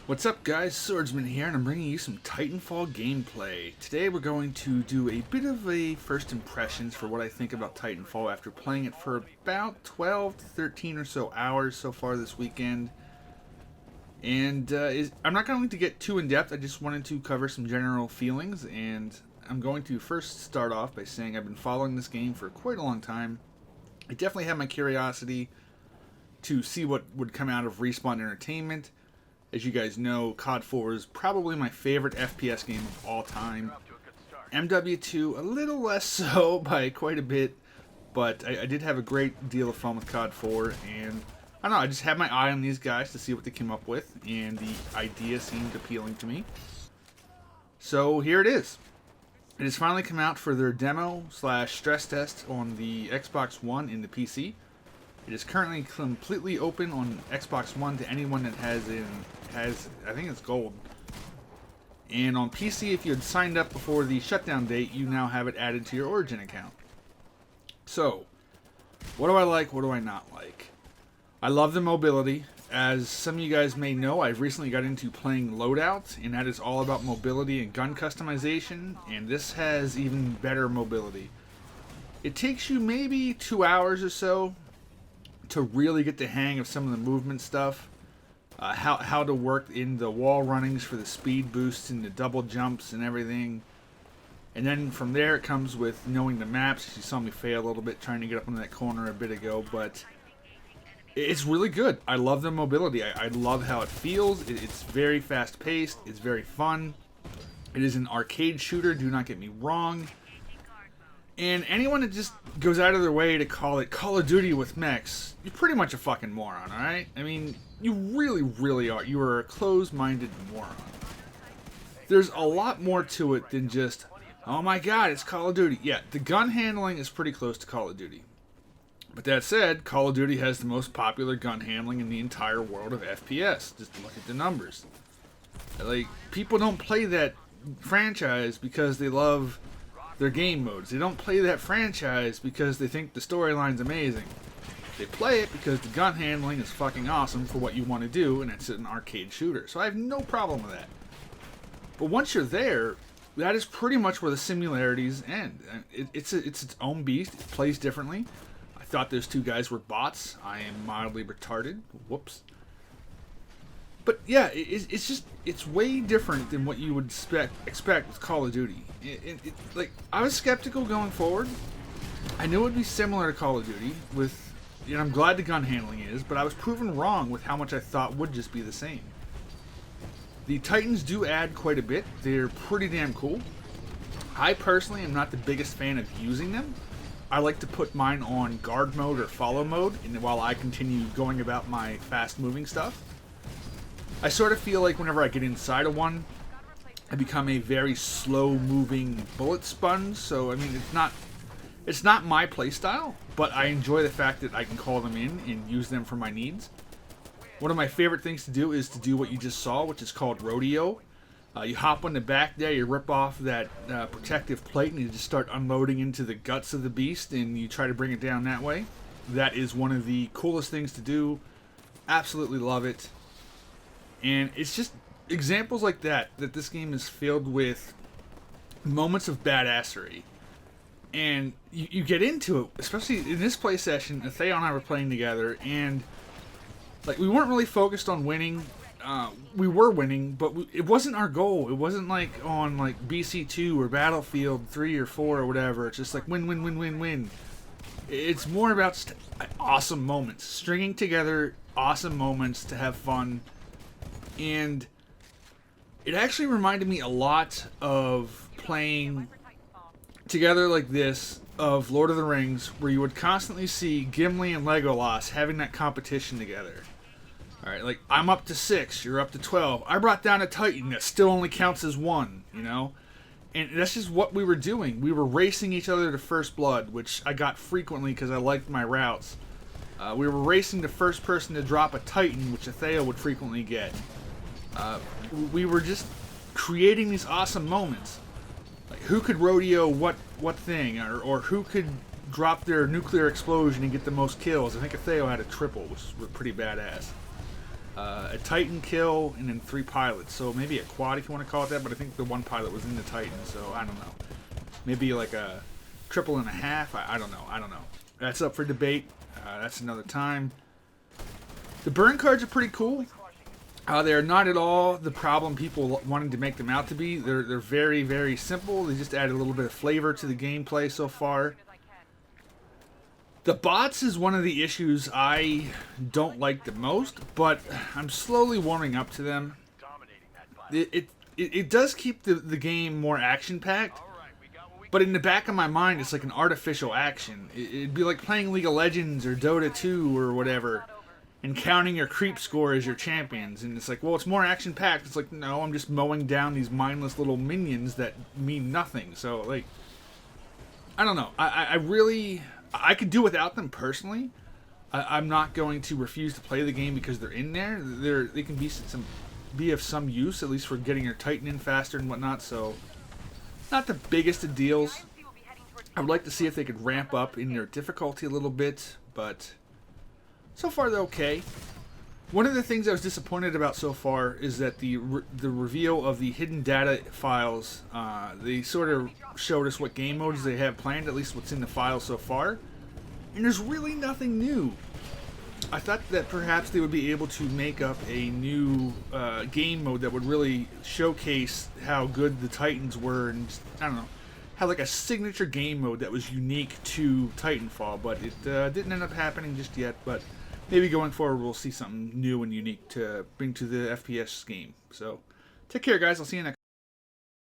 What's up guys, Swordsman here, and I'm bringing you some Titanfall gameplay. Today we're going to do a bit of a first impressions for what I think about Titanfall after playing it for about 12 to 13 or so hours so far this weekend. And I'm not going to get too in-depth, I just wanted to cover some general feelings, and I'm going to first start off by saying I've been following this game for quite a long time. I definitely had my curiosity to see what would come out of Respawn Entertainment. As you guys know, COD 4 is probably my favorite FPS game of all time. MW2, a little less so by quite a bit, but I did have a great deal of fun with COD 4, and I don't know, I just had my eye on these guys to see what they came up with, and the idea seemed appealing to me. So here it is. It has finally come out for their demo slash stress test on the Xbox One and the PC. It is currently completely open on Xbox One to anyone that has, I think it's gold. And on PC, if you had signed up before the shutdown date, you now have it added to your Origin account. So, what do I like, what do I not like? I love the mobility. As some of you guys may know, I've recently got into playing Loadout, and that is all about mobility and gun customization, and this has even better mobility. It takes you maybe 2 hours or so to really get the hang of some of the movement stuff, how to work in the wall runnings for the speed boosts and the double jumps and everything. And then from there it comes with knowing the maps. You saw me fail a little bit trying to get up into that corner a bit ago, but it's really good. I love the mobility. I love how it feels. It's very fast paced. It's very fun. It is an arcade shooter, do not get me wrong. And anyone that just goes out of their way to call it Call of Duty with mechs, you're pretty much a fucking moron, alright? I mean, you really, really are. You are a closed-minded moron. There's a lot more to it than just, oh my god, it's Call of Duty. Yeah, the gun handling is pretty close to Call of Duty. But that said, Call of Duty has the most popular gun handling in the entire world of FPS. Just look at the numbers. Like, people don't play that franchise because they love their game modes. They don't play that franchise because they think the storyline's amazing. They play it because the gun handling is fucking awesome for what you want to do, and it's an arcade shooter. So I have no problem with that. But once you're there, that is pretty much where the similarities end. It's its own beast. It plays differently. I thought those two guys were bots. I am mildly retarded. Whoops. But yeah, it's way different than what you would expect with Call of Duty. Like, I was skeptical going forward. I knew it would be similar to Call of Duty and I'm glad the gun handling is, but I was proven wrong with how much I thought would just be the same. The Titans do add quite a bit. They're pretty damn cool. I personally am not the biggest fan of using them. I like to put mine on guard mode or follow mode, and while I continue going about my fast moving stuff. I sort of feel like whenever I get inside of one, I become a very slow-moving bullet sponge. So I mean, it's not my playstyle, but I enjoy the fact that I can call them in and use them for my needs. One of my favorite things to do is to do what you just saw, which is called rodeo. You hop on the back there, you rip off that protective plate, and you just start unloading into the guts of the beast, and you try to bring it down that way. That is one of the coolest things to do. Absolutely love it. And it's just examples like that this game is filled with moments of badassery. And you get into it, especially in this play session. Thea and I were playing together, and like, we weren't really focused on winning. We were winning, but it wasn't our goal. It wasn't like on like BC2 or Battlefield 3 or 4 or whatever. It's just like win, win, win, win, win. It's more about just awesome moments, stringing together awesome moments to have fun. And it actually reminded me a lot of playing together like this of Lord of the Rings, where you would constantly see Gimli and Legolas having that competition together. Alright, like, I'm up to 6, you're up to 12. I brought down a Titan that still only counts as 1, you know? And that's just what we were doing. We were racing each other to first blood, which I got frequently because I liked my routes. We were racing the first person to drop a Titan, which Athea would frequently get. We were just creating these awesome moments. Like, who could rodeo what thing, or who could drop their nuclear explosion and get the most kills. I think Atheo had a triple, which was pretty badass. a Titan kill, and then 3 pilots. So maybe a quad if you want to call it that, but I think the 1 pilot was in the Titan, so I don't know. Maybe like a triple and a half. I don't know. That's up for debate. That's another time. The burn cards are pretty cool. They're not at all the problem people wanted to make them out to be. They're very, very simple. They just add a little bit of flavor to the gameplay so far. The bots is one of the issues I don't like the most, but I'm slowly warming up to them. It does keep the game more action-packed, but in the back of my mind, it's like an artificial action. It'd be like playing League of Legends or Dota 2 or whatever, and counting your creep score as your champions. And it's like, well, it's more action-packed. It's like, no, I'm just mowing down these mindless little minions that mean nothing. So, like, I don't know. I could do without them personally. I'm not going to refuse to play the game because they're in there. They can be of some use, at least for getting your Titan in faster and whatnot. So, not the biggest of deals. I would like to see if they could ramp up in their difficulty a little bit, but so far they're okay. One of the things I was disappointed about so far is that the reveal of the hidden data files, they sort of showed us what game modes they have planned, at least what's in the file so far, and there's really nothing new. I thought that perhaps they would be able to make up a new game mode that would really showcase how good the Titans were, and just, I don't know, have like a signature game mode that was unique to Titanfall, but it didn't end up happening just yet. But maybe going forward we'll see something new and unique to bring to the FPS game. So take care, guys. I'll see you next time.